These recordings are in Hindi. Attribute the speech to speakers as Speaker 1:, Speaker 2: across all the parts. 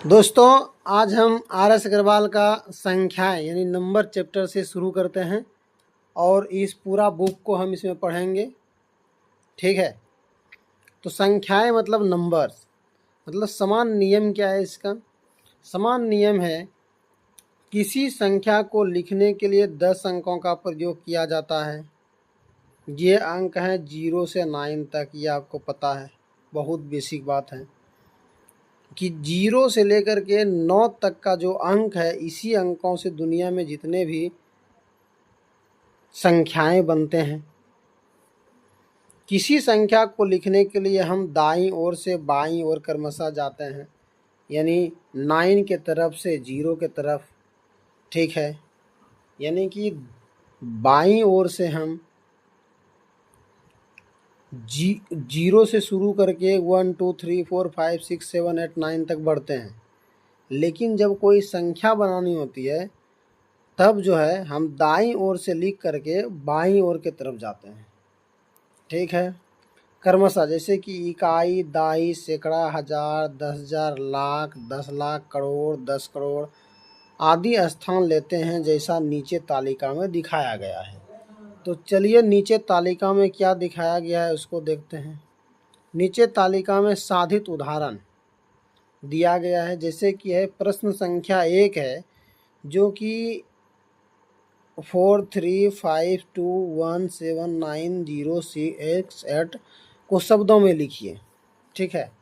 Speaker 1: दोस्तों, आज हम आर.एस. अग्रवाल का संख्याएं यानी नंबर चैप्टर से शुरू करते हैं और इस पूरा बुक को हम इसमें पढ़ेंगे। ठीक है, तो संख्याएं मतलब नंबर्स, मतलब समान नियम क्या है इसका? समान नियम है, किसी संख्या को लिखने के लिए 10 अंकों का प्रयोग किया जाता है। ये अंक हैं 0 से 9 तक, ये आपको पता है, बहुत बेसिक बात है कि 0 से लेकर के 9 तक का जो अंक है, इसी अंकों से दुनिया में जितने भी संख्याएं बनते हैं। किसी संख्या को लिखने के लिए हम दाईं ओर से बाईं ओर क्रमशः जाते हैं, यानी 9 के तरफ से 0 के तरफ। ठीक है, यानी कि बाईं ओर से हम 0 से शुरू करके 1 2 3 4 5 6 7 8 9 तक बढ़ते हैं। लेकिन जब कोई संख्या बनानी होती है तब जो है हम दाईं ओर से लिख करके बाईं ओर के तरफ जाते हैं। ठीक है, क्रमशः, जैसे कि इकाई, दाई, सैकड़ा, हजार, 10,000, लाख, 10 लाख, करोड़, 10 करोड़ आदि स्थान लेते हैं, जैसा नीचे तालिका में दिखाया गया है। तो चलिए नीचे तालिका में क्या दिखाया गया है उसको देखते हैं। नीचे तालिका में साधित उदाहरण दिया गया है, जैसे कि है प्रश्न संख्या 1 है, जो कि 4352179068 को शब्दों में लिखिए। ठीक है,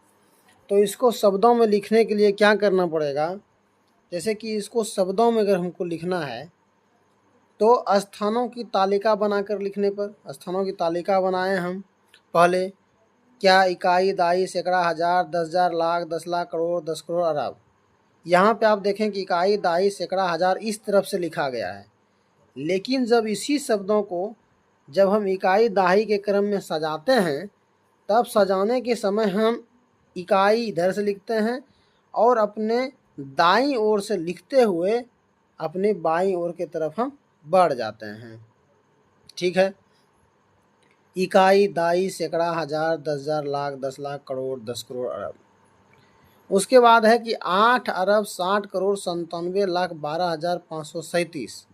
Speaker 1: तो इसको शब्दों में लिखने के लिए क्या करना पड़ेगा? जैसे कि इसको शब्दों में अगर हमको लिखना है तो स्थानों की तालिका बनाकर लिखने पर, स्थानों की तालिका बनाए हम पहले। क्या? इकाई, दाई, सैकड़ा, हजार, 10,000, लाख, 10 लाख, करोड़, 10 करोड़, अरब। यहाँ पे आप देखें कि इकाई, दाई, सैकड़ा, हजार इस तरफ से लिखा गया है। लेकिन जब इसी शब्दों को जब हम इकाई दाही के क्रम में सजाते हैं, तब सजाने के समय हम इकाई इधर से लिखते हैं और अपने दाईं ओर से लिखते हुए अपने बाईं ओर की तरफ हम बढ़ जाते हैं। ठीक है, इकाई, दाई, सैकड़ा, हजार, 10,000, लाख, 10 लाख, करोड़, 10 करोड़, अरब। उसके बाद है कि 8 अरब 60 करोड़ 97 लाख 12,537।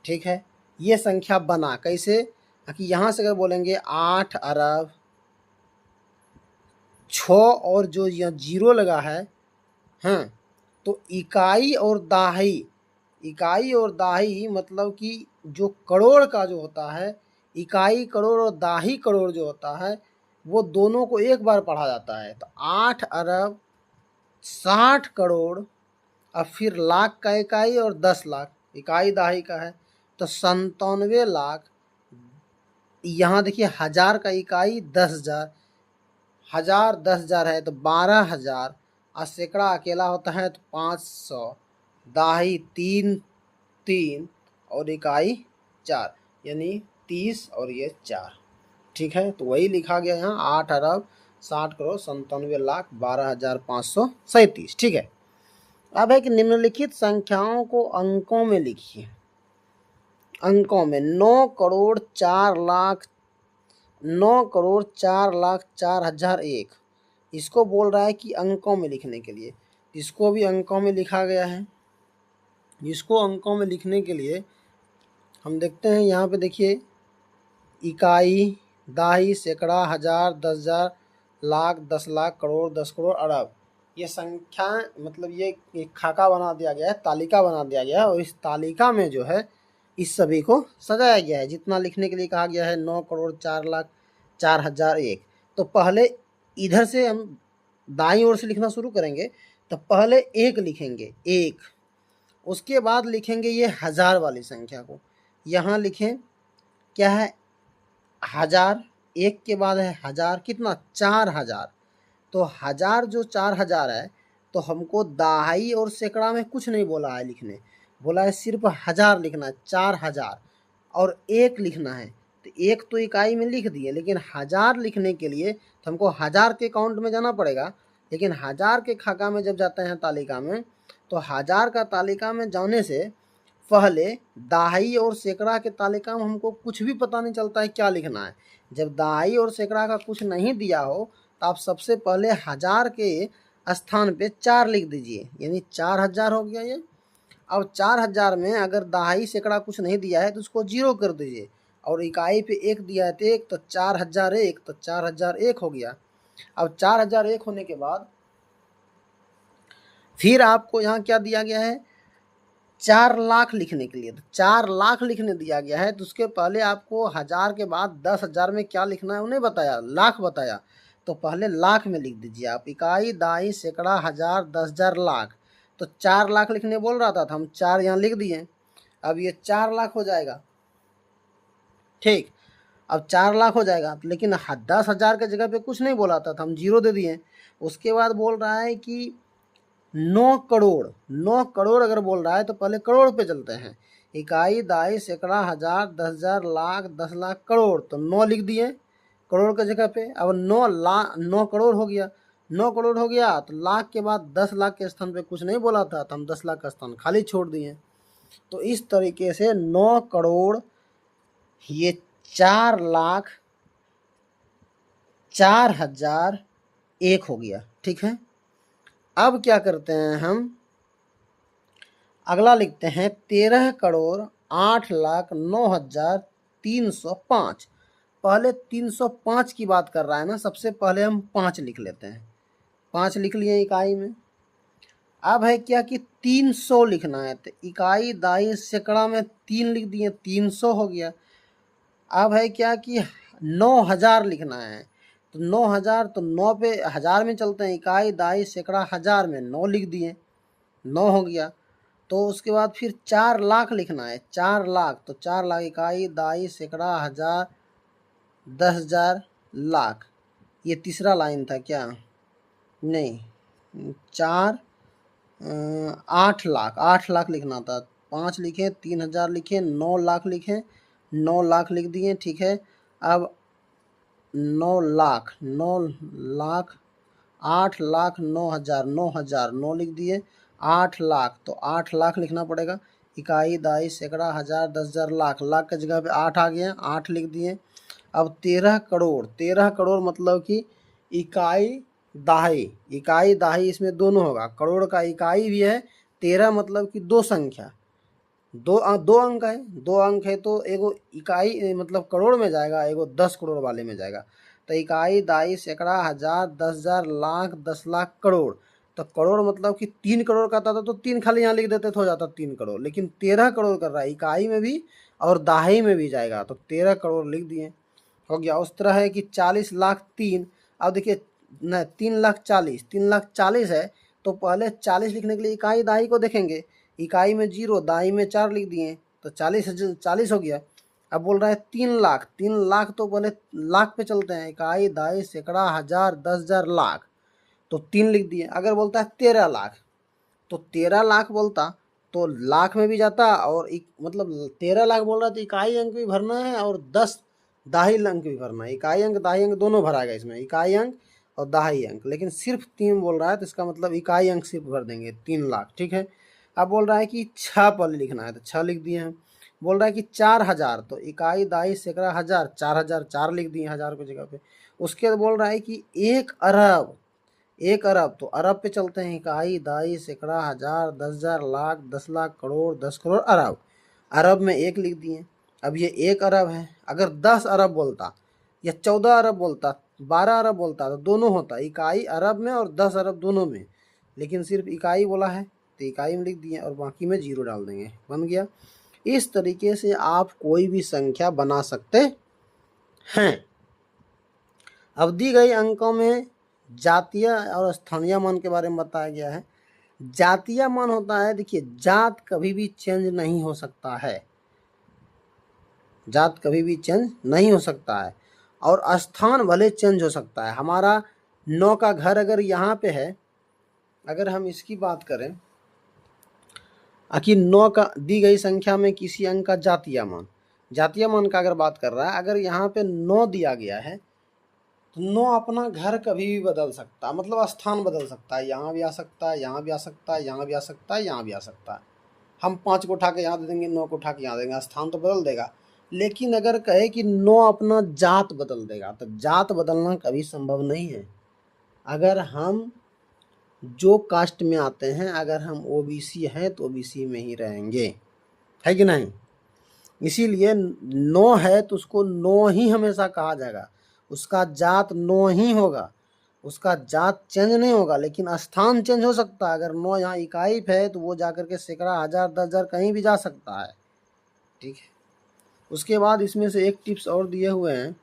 Speaker 1: ठीक है, ये संख्या बना कैसे? कि यहाँ से अगर बोलेंगे 8 अरब 6 और जो यह 0 लगा है, हाँ, तो इकाई और दाही, इकाई और दाही मतलब कि जो करोड़ का जो होता है, इकाई करोड़ और दाही करोड़ जो होता है, वो दोनों को एक बार पढ़ा जाता है। तो 8 अरब 60 करोड़, अब फिर लाख का इकाई और 10 लाख इकाई दाही का है, तो 97 लाख। यहाँ देखिए हजार का इकाई 10,000, हजार 10,000 है तो 12,000, और सैकड़ा अकेला होता है तो 500, दाही 3 3 और इकाई 4, यानी 30 और ये 4। ठीक है, तो वही लिखा गया यहाँ 8 अरब 60 करोड़ 97 लाख 12,537। ठीक है, अब है कि निम्नलिखित संख्याओं को अंकों में लिखिए। अंकों में 9 करोड़ 4 लाख 9 करोड़ 4 लाख 4,001, इसको बोल रहा है कि अंकों में लिखने के लिए। इसको भी अंकों में लिखा गया है। इसको अंकों में लिखने के लिए हम देखते हैं, यहाँ पे देखिए इकाई, दाही, सैकड़ा, हजार, 10,000, लाख, 10 लाख, करोड़, 10 करोड़, अरब। ये संख्या मतलब ये एक खाका बना दिया गया है, तालिका बना दिया गया है, और इस तालिका में जो है इस सभी को सजाया गया है। जितना लिखने के लिए कहा गया है 9 करोड़ 4 लाख 4,001। तो पहले इधर से हम दाईं ओर से लिखना शुरू करेंगे, तो पहले 1 लिखेंगे, 1। उसके बाद लिखेंगे ये हजार वाली संख्या को। यहाँ लिखें क्या है? हजार। 1 के बाद है हजार, कितना? 4,000। तो हजार जो 4,000 है, तो हमको दाही और सैकड़ा में कुछ नहीं बोला है लिखने, बोला है सिर्फ हजार लिखना है, 4,000 और 1 लिखना है। तो 1 तो इकाई में लिख दिए, लेकिन हजार लिखने के लिए तो हमको हजार के काउंट में जाना पड़ेगा। लेकिन हजार के खाका में जब जाते हैं तालिका में, तो हजार का तालिका में जाने से पहले दाही और सैकड़ा के तालिका में हमको कुछ भी पता नहीं चलता है क्या लिखना है। जब दाही और सैकड़ा का कुछ नहीं दिया हो, तो आप सबसे पहले हजार के स्थान पे 4 लिख दीजिए, यानी 4000 हो गया ये। अब 4000 में अगर दहाई सैकड़ा कुछ नहीं दिया है तो उसको 0 कर दीजिए, और इकाई पे 1 दिया है तो 1, तो 4001, तो 4001 हो गया। अब 4001 होने के बाद फिर आपको यहाँ क्या दिया गया है, 4 लाख लिखने के लिए। तो 4 लाख लिखने दिया गया है, तो उसके पहले आपको 1000 के बाद 10,000 में क्या लिखना है उन्हें बताया, लाख बताया। तो पहले लाख में लिख दीजिए आप, इकाई, दाई, सैकड़ा, 1000, 10,000, लाख। तो 4 लाख लिखने बोल रहा था तो हम 4 यहाँ लिख दिए। अब ये 4 लाख हो जाएगा, ठीक। अब 4 लाख हो जाएगा, लेकिन 10,000 के जगह पे कुछ नहीं बोला था तो हम 0 दे दिए। उसके बाद बोल रहा है कि 9 करोड़, 9 करोड़ अगर बोल रहा है तो पहले करोड़ पे चलते हैं। इकाई, दाई, सैकड़ा, 1000, 10,000, लाख, 10 लाख, करोड़। तो 9 लिख दिए करोड़ की जगह पे। अब 9 करोड़ हो गया। 9 करोड़ हो गया तो लाख के बाद 10 लाख के स्थान पे कुछ नहीं बोला था तो हम 10 लाख का स्थान खाली छोड़ दिए। तो इस तरीके से 9 करोड़, ये 4 लाख 4,001 हो गया, ठीक है। अब क्या करते हैं हम, अगला लिखते हैं 13 करोड़ 8,09,305। पहले 305 की बात कर रहा है ना, सबसे पहले हम 5 लिख लेते हैं। 5 लिख लिए इकाई में। अब है क्या कि 300 लिखना है, तो इकाई, दाई, सैकड़ा में 3 लिख दिए, 300 हो गया। अब है क्या कि 9,000 लिखना है, तो 9,000, तो 9 पे 1000 में चलते हैं, इकाई, दाई, सैकड़ा, 1000 में 9 लिख दिए, 9 हो गया। तो उसके बाद फिर 4 लाख लिखना है, 4 लाख, तो 4 लाख, इकाई, दाई, सैकड़ा, 1000, 10,000, लाख। ये तीसरा लाइन था क्या, नहीं, 8 लाख, 8 लाख लिखना था। 5 लिखे, 3,000 लिखे, 9 लाख लिखे, 9 लाख लिख दिए, ठीक है। अब 9 लाख, 9 लाख, 8 लाख 9,000, 9,000, 9 लिख दिए, 8 लाख, तो 8 लाख लिखना पड़ेगा। इकाई, दाई, सैकड़ा, 1000, 10,000, लाख, लाख की जगह पे 8 आ गया, 8 लिख दिए। अब 13 करोड़, 13 करोड़ मतलब कि इकाई, दाही, इकाई, दाही इसमें दोनों होगा, करोड़ का इकाई भी है। 13 मतलब कि 2 संख्या, दो अंक है, 2 अंक है, तो एगो इकाई मतलब करोड़ में जाएगा, एगो 10 करोड़ वाले में जाएगा। तो इकाई, दाई, सैकड़ा, 1000, 10,000, लाख, 10 लाख, करोड़। तो करोड़ मतलब कि 3 करोड़ का था तो 3 खाली यहाँ लिख देते तो हो जाता 3 करोड़, लेकिन 13 करोड़ कर रहा है, इकाई में भी और दाही में भी जाएगा, तो 13 करोड़ लिख दिए, हो गया। उस तरह है कि 40 लाख 3। अब देखिए न, 3 लाख 40, 3 लाख 40 है, तो पहले 40 लिखने के लिए इकाई, दाही को देखेंगे। इकाई में 0, दाई में 4 लिख दिए, तो 40 हो गया। अब बोल रहा है 3 लाख, 3 लाख, तो पहले लाख पे चलते हैं, इकाई, दाई, सैकड़ा, 1000, 10,000, लाख, तो 3 लिख दिए। अगर बोलता है 13 लाख, तो 13 लाख बोलता तो लाख में भी जाता, और मतलब 13 लाख बोल रहा है तो इकाई अंक भी भरना है और 10 दाही अंक भी भरना है। इकाई अंक, दाही अंक दोनों भराएगा इसमें, इकाई अंक और दाही अंक, लेकिन सिर्फ 3 बोल रहा है तो इसका मतलब इकाई अंक सिर्फ भर देंगे, 3 लाख, ठीक है। अब बोल रहा है कि 6 पहले लिखना है, तो 6 लिख दिए हैं। बोल रहा है कि 4,000, तो इकाई, दाई, सैकड़ा, 1000, 4,000, 4 लिख दिए 1000 की जगह पे। उसके बाद बोल रहा है कि 1 अरब, 1 अरब, तो अरब पे चलते हैं, इकाई, दाई, सैकड़ा, 1000, 10,000, लाख, 10 लाख, करोड़, 10 करोड़, अरब। अरब में 1 लिख दिए। अब ये 1 अरब है, अगर 10 अरब बोलता या 14 अरब बोलता, 12 अरब बोलता तो दोनों होता, इकाई अरब में और 10 अरब दोनों में, लेकिन सिर्फ इकाई बोला है तो इकाई में लिख दिए और बाकी में 0 डाल देंगे, बन गया। इस तरीके से आप कोई भी संख्या बना सकते हैं। अब दी गई अंकों में जातीय और स्थानीय मान के बारे में बताया गया है। जातीय मान होता है, देखिए जात कभी भी चेंज नहीं हो सकता है, जात कभी भी चेंज नहीं हो सकता है, और स्थान भले चेंज हो सकता है। हमारा 9 का घर अगर यहाँ पे है, अगर हम इसकी बात करें कि 9 का दी गई संख्या में किसी अंक का जातीय मान का अगर बात कर रहा है, अगर यहाँ पे 9 दिया गया है तो 9 अपना घर कभी भी बदल सकता है, मतलब स्थान बदल सकता है, यहाँ भी आ सकता है, यहाँ भी आ सकता है, यहाँ भी आ सकता है, यहाँ भी आ सकता है। हम 5 को उठा के यहाँ दे देंगे, 9 को उठा के यहाँ देंगे, स्थान तो बदल देगा। लेकिन अगर कहे कि 9 अपना जात बदल देगा, तो जात बदलना कभी संभव नहीं है। अगर हम जो कास्ट में आते हैं, अगर हम ओबीसी हैं तो ओबीसी में ही रहेंगे, है कि नहीं। इसीलिए नो है तो उसको नो ही हमेशा कहा जाएगा, उसका जात नो ही होगा, उसका जात चेंज नहीं होगा, लेकिन स्थान चेंज हो सकता है। अगर नो यहाँ इकाई है तो वो जाकर के सैकड़ा, हजार, 10,000 कहीं भी जा सकता है, ठीक है। उसके बाद इसमें से एक टिप्स और दिए हुए हैं,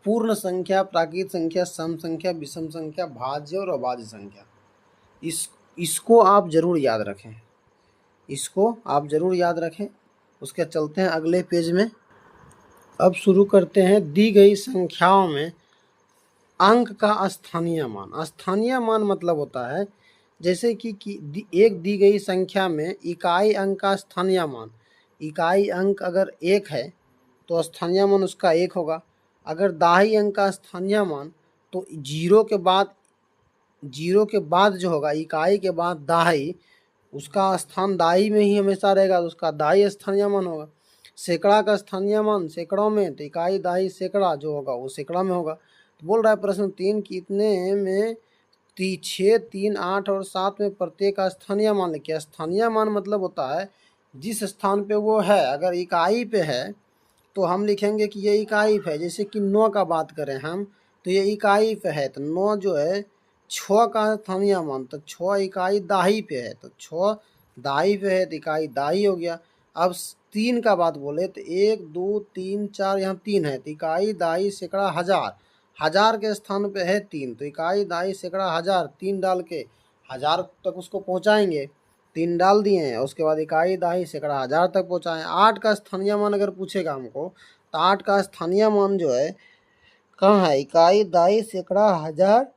Speaker 1: पूर्ण संख्या, प्राकृत संख्या, सम संख्या, विषम संख्या, भाज्य और अभाज्य संख्या। इसको आप जरूर याद रखें, इसको आप जरूर याद रखें। उसके चलते हैं अगले पेज में। अब शुरू करते हैं, दी गई संख्याओं में अंक का स्थानीय मान। स्थानीय मान मतलब होता है जैसे कि एक दी गई संख्या में इकाई अंक का स्थानीय मान, इकाई अंक अगर 1 है तो स्थानीय मान उसका 1 होगा। अगर दाही अंक का स्थानीय मान तो जीरो के बाद जो होगा, इकाई के बाद दाही, उसका स्थान दाई में ही हमेशा रहेगा, तो उसका दाई स्थानीय मान होगा। सैकड़ा का स्थानीय मान सैकड़ों में, तो इकाई दाई सैकड़ा जो होगा वो सैकड़ा में होगा। तो बोल रहा है प्रश्न 3 कि इतने में 6, 3, 8 और 7 में प्रत्येक का स्थानीय मान लिखिए। स्थानीय मान मतलब होता है जिस स्थान पे वो है। अगर इकाई पे है तो हम लिखेंगे कि ये इकाई पे है। जैसे कि 9 का बात करें हम, तो ये इकाई पे है, तो 9 जो है 6 का स्थानीय मान, तो 6 इकाई दाही पे है, तो 6 दाही पे है तो इकाई दाही हो गया। अब 3 का बात बोले तो 1, 2, 3, 4, यहाँ 3 है, तो इकाई दाही सैकड़ा हजार, हजार के स्थान पे है 3, तो इकाई दाही सैकड़ा हजार, 3 डाल के हजार तक उसको पहुँचाएंगे, 3 डाल दिए हैं। उसके बाद इकाई दाही सैकड़ा हजार तक पहुँचाएं। 8 का स्थानीय मान अगर पूछेगा हमको, तो 8 का स्थानीय मान जो है कहाँ है, इकाई दाई सैकड़ा हजार,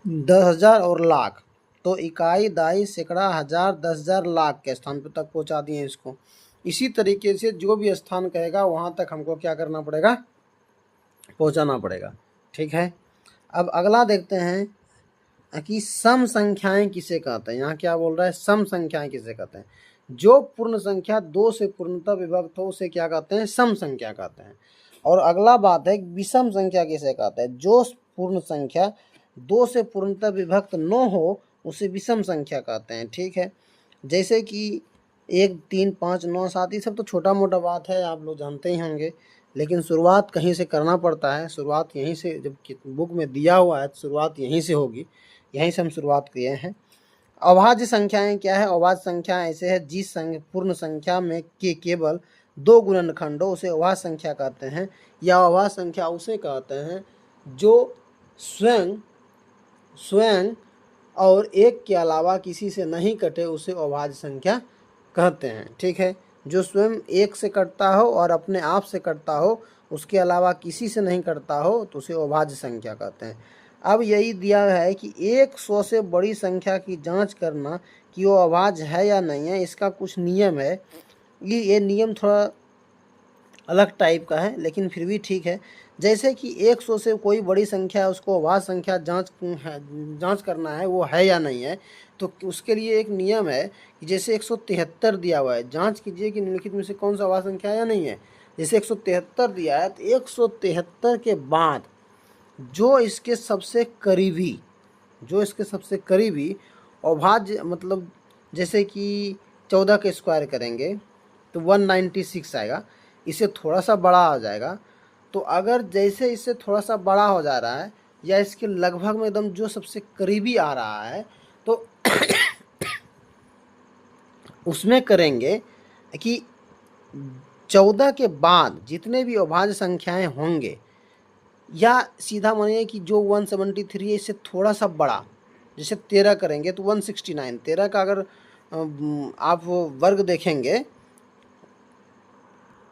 Speaker 1: 10,000 और लाख, तो इकाई दाई सैकड़ा हजार, 10,000, लाख के स्थान पर तक पहुंचा दिए इसको। इसी तरीके से जो भी स्थान कहेगा वहां तक हमको क्या करना पड़ेगा, पहुंचाना पड़ेगा, ठीक है। अब अगला देखते हैं कि सम संख्याएं किसे कहते हैं। यहाँ क्या बोल रहा है, सम संख्याएं किसे कहते हैं। जो पूर्ण संख्या 2 से पूर्णतः विभक्त हो उसे क्या कहते हैं, सम संख्या कहते हैं। और अगला बात है विषम संख्या किसे कहते हैं। जो पूर्ण संख्या 2 से पूर्णतः विभक्त न हो उसे विषम संख्या कहते हैं, ठीक है। जैसे कि 1, 3, 5, 9, 7 ये सब तो छोटा मोटा बात है, आप लोग जानते ही होंगे, लेकिन शुरुआत कहीं से करना पड़ता है। शुरुआत यहीं से, जब बुक में दिया हुआ है तो शुरुआत यहीं से होगी, यहीं से हम शुरुआत किए हैं। अभाज्य संख्याएं क्या है, अभाज्य संख्या ऐसे है जिस पूर्ण संख्या में के केवल 2 गुणनखंड हो उसे अभाज्य संख्या कहते हैं। या अभाज्य संख्या उसे कहते हैं जो स्वयं और एक के अलावा किसी से नहीं कटे उसे अभाज्य संख्या कहते हैं, ठीक है। जो स्वयं एक से कटता हो और अपने आप से कटता हो, उसके अलावा किसी से नहीं कटता हो, तो उसे अभाज्य संख्या कहते हैं। अब यही दिया है कि 100 से बड़ी संख्या की जांच करना कि वो अभाज्य है या नहीं है, इसका कुछ नियम है। ये नियम थोड़ा अलग टाइप का है लेकिन फिर भी ठीक है। जैसे कि 100 से कोई बड़ी संख्या है, उसको अभाज्य संख्या जांच करना है वो है या नहीं है, तो उसके लिए एक नियम है कि जैसे 173 दिया हुआ है, जांच कीजिए कि निम्नलिखित में से कौन सा अभाज्य संख्या है या नहीं है। जैसे 173 दिया है तो 173 के बाद जो इसके सबसे करीबी अभाज्य, मतलब जैसे कि 14 के स्क्वायर करेंगे तो 196 आएगा, इससे थोड़ा सा बड़ा हो जाएगा। तो अगर जैसे इससे थोड़ा सा बड़ा हो जा रहा है या इसके लगभग में एकदम जो सबसे करीबी आ रहा है, तो उसमें करेंगे कि 14 के बाद जितने भी अभाज्य संख्याएं होंगे, या सीधा मानिए कि जो 173 है इससे थोड़ा सा बड़ा, जैसे 13 करेंगे तो 169, 13 का अगर आप वर्ग देखेंगे,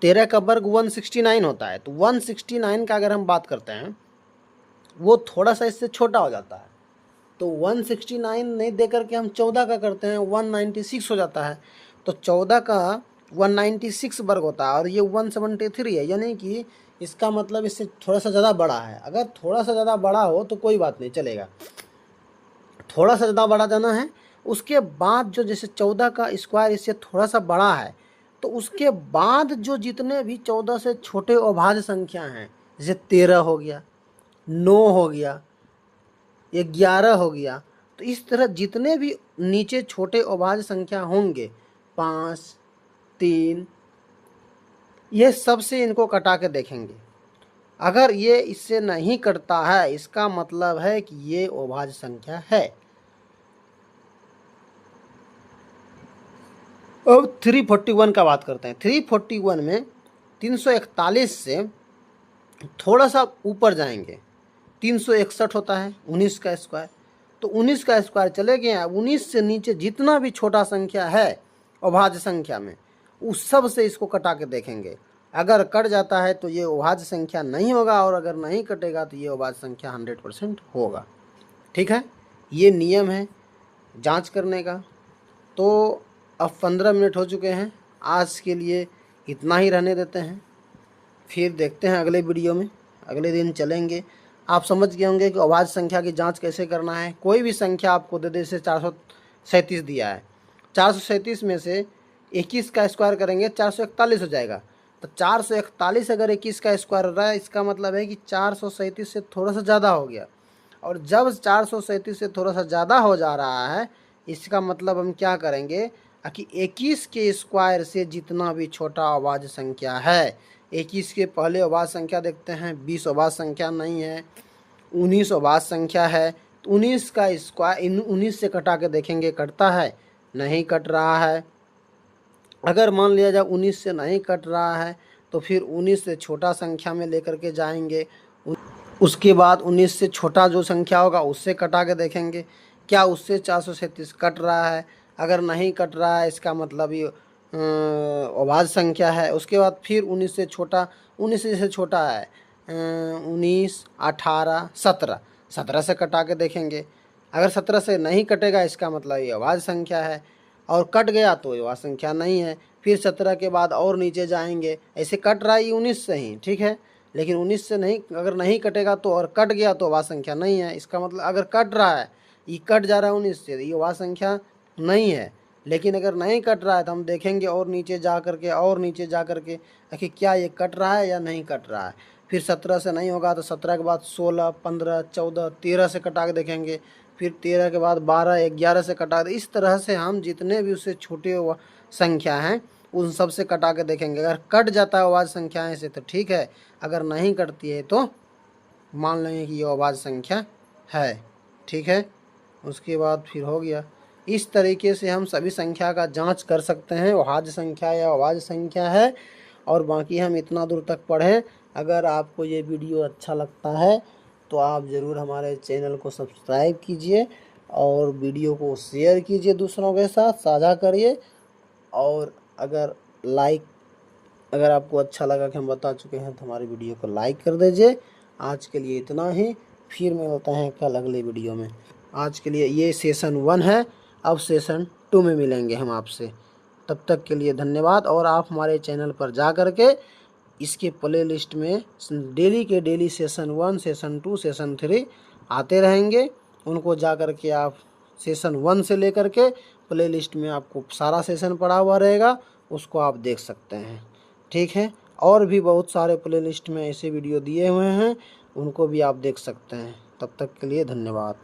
Speaker 1: 13 का वर्ग 169 होता है, तो 169 का अगर हम बात करते हैं वो थोड़ा सा इससे छोटा हो जाता है, तो 169 नहीं दे करके हम 14 का करते हैं, 196 हो जाता है। तो 14 का 196 वर्ग होता है और ये 173 है, यानी कि इसका मतलब इससे थोड़ा सा ज़्यादा बड़ा है। अगर थोड़ा सा ज़्यादा बड़ा हो तो कोई बात नहीं, चलेगा, थोड़ा सा ज़्यादा बड़ा जाना है। उसके बाद जो जैसे 14 का स्क्वायर इससे थोड़ा सा बड़ा है, तो उसके बाद जो जितने भी 14 से छोटे अभाज्य संख्या हैं, जैसे 13 हो गया, 9 हो गया, 11 हो गया। तो इस तरह जितने भी नीचे छोटे अभाज्य संख्या होंगे, 5, 3, ये सब से इनको कटा के देखेंगे। अगर ये इससे नहीं कटता है, इसका मतलब है कि ये अभाज्य संख्या है। अब 341 का बात करते हैं। 341 में 341 से थोड़ा सा ऊपर जाएंगे, 361 होता है 19 का स्क्वायर, तो 19 का स्क्वायर चले गए। अब 19 से नीचे जितना भी छोटा संख्या है अभाज्य संख्या में, उस सब से इसको कटा के देखेंगे। अगर कट जाता है तो ये अभाज्य संख्या नहीं होगा, और अगर नहीं कटेगा तो ये अभाज्य संख्या 100% होगा। ठीक है, ये नियम है जांच करने का। तो अब 15 मिनट हो चुके हैं, आज के लिए इतना ही रहने देते हैं। फिर देखते हैं अगले वीडियो में, अगले दिन चलेंगे। आप समझ गए होंगे कि अभाज्य संख्या की जांच कैसे करना है। कोई भी संख्या आपको दे दे, जैसे 437 दिया है, 437 में से 21 का स्क्वायर करेंगे 441 हो जाएगा। तो 441 अगर 21 का स्क्वायर हो रहा है, इसका मतलब है कि 437 से थोड़ा सा ज़्यादा हो गया। और जब 437 से थोड़ा सा ज़्यादा हो जा रहा है, इसका मतलब हम क्या करेंगे कि 21 के स्क्वायर से जितना भी छोटा अभाज्य संख्या है, 21 के पहले अभाज्य संख्या देखते हैं, 20 अभाज्य संख्या नहीं है, 19 अभाज्य संख्या है। तो 19 का स्क्वायर 19 से कटा के देखेंगे कटता है, नहीं कट रहा है। अगर मान लिया जाए 19 से नहीं कट रहा है, तो फिर 19 से छोटा संख्या में लेकर के जाएंगे। उसके बाद 19 से छोटा जो संख्या होगा उससे कटा के देखेंगे क्या उससे 437 कट रहा है। अगर नहीं कट रहा है, इसका मतलब ये अभाज्य संख्या है। उसके बाद फिर 19 से छोटा, 19 से छोटा है 19, 18, 17 से कटा के देखेंगे। अगर 17 से नहीं कटेगा, इसका मतलब ये अभाज्य संख्या है। और कट गया तो ये अभाज्य संख्या नहीं है। फिर 17 के बाद और नीचे जाएंगे, ऐसे कट रहा है ये 19 से ही, ठीक है। लेकिन 19 से नहीं, अगर नहीं कटेगा तो, और कट गया तो अभाज्य संख्या नहीं है। इसका मतलब अगर कट रहा है, ये कट जा रहा है 19 से, ये अभाज्य संख्या नहीं है। लेकिन अगर नहीं कट रहा है तो हम देखेंगे और नीचे जा करके, और नीचे जा करके कि क्या ये कट रहा है या नहीं कट रहा है। फिर 17 से नहीं होगा तो 17 के बाद 16, 15, 14, 13 से कटा के देखेंगे। फिर 13 के बाद 12, 11 से कटा के, इस तरह से हम जितने भी उससे छोटे संख्या हैं उन सब से कटा के देखेंगे। अगर कट जाता है अभाज्य संख्याएं से तो ठीक है, अगर नहीं कटती है तो मान लेंगे कि ये अभाज्य संख्या है। ठीक है, उसके बाद फिर हो गया। इस तरीके से हम सभी संख्या का जांच कर सकते हैं, अभाज्य संख्या या अभाज्य संख्या है। और बाकी हम इतना दूर तक पढ़ें। अगर आपको ये वीडियो अच्छा लगता है तो आप ज़रूर हमारे चैनल को सब्सक्राइब कीजिए, और वीडियो को शेयर कीजिए, दूसरों के साथ साझा करिए। और अगर आपको अच्छा लगा कि हम बता चुके हैं तो हमारी वीडियो को लाइक कर दीजिए। आज के लिए इतना ही, फिर मिलते हैं कल अगले वीडियो में। आज के लिए ये सेशन 1 है, अब सेशन 2 में मिलेंगे हम आपसे। तब तक के लिए धन्यवाद। और आप हमारे चैनल पर जा कर के इसके प्ले लिस्ट में डेली के डेली सेशन 1, सेशन 2, सेशन 3 आते रहेंगे। उनको जा कर के आप सेशन 1 से लेकर के प्ले लिस्ट में आपको सारा सेशन पड़ा हुआ रहेगा, उसको आप देख सकते हैं। ठीक है, और भी बहुत सारे प्ले लिस्ट में ऐसे वीडियो दिए हुए हैं, उनको भी आप देख सकते हैं। तब तक के लिए धन्यवाद।